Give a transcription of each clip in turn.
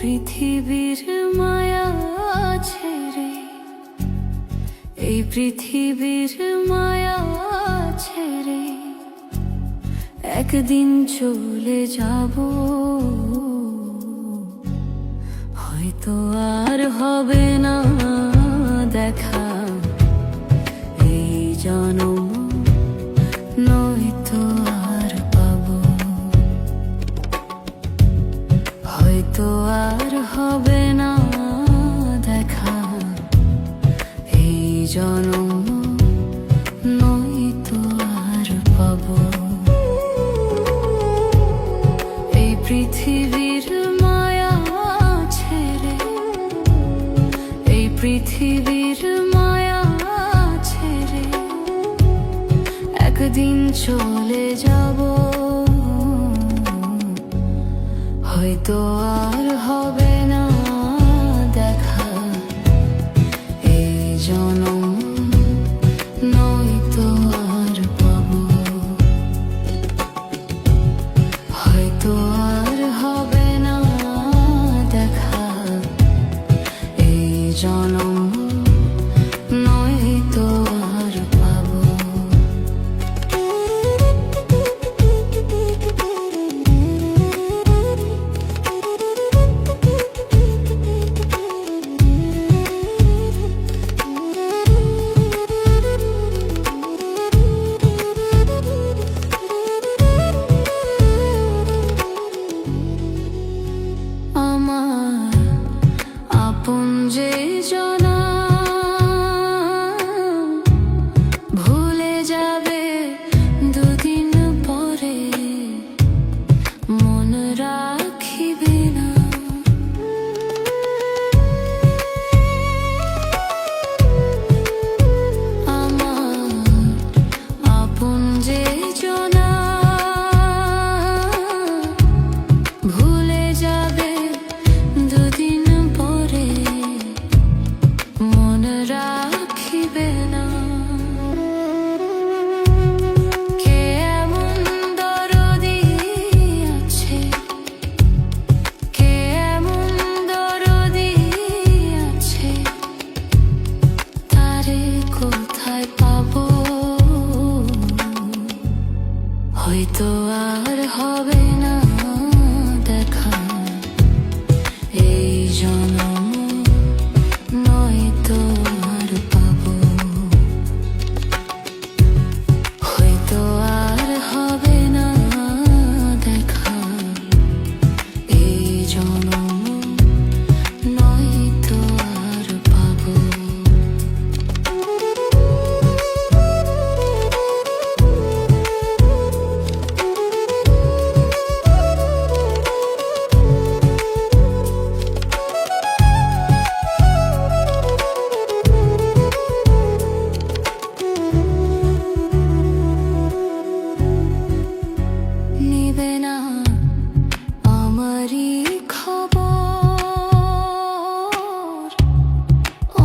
পৃথিবীর মায়া ছেড়ে, এই পৃথিবীর মায়া ছেড়ে একদিন চলে যাব। হয়তো আর হবে না দেখা এই জনম, নয়তো আর পাবো। হয়তো আর হবে না দেখা এই জনম, নয়তো আর পাবো। এই পৃথিবীর মায়া ছেড়ে, এই পৃথিবীর মায়া ছেড়ে একদিন চলে যাব। হয়তো আর হবে না দেখা এই জনম, নয়তো আর পাবো। হয়তো আর হবে না দেখা এই জনম, নয়তো আর পাবো। আমার আপন যে জনা ভুলে যাবে দুদিন পরে, মন রাখিবে না। আমার আপন যে জনা ভুলে যাবে দুদিন পরে, মন রাখিবে না। কে এমন দরদি আছে, কে এমন দরদি আছে, তারে কোথায় পাবো। হয়তো আর হবে না দেখা এই জনম, নয়তো আর পাবো। হয়তো আর হবে না দেখা এই জনম, নয়তো আর পাবো। নিবে না আমারই খবর,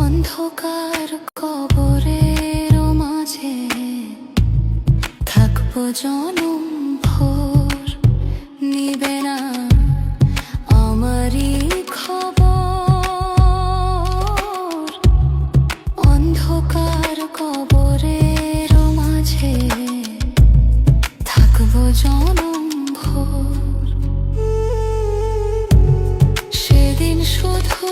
অন্ধকার কবরের মাঝে থাকবো জনম ভোর। নিবে না আমারই খবর, অন্ধকার কবরের মাঝে থাকবো জনম ভোর। সেদিন শুধু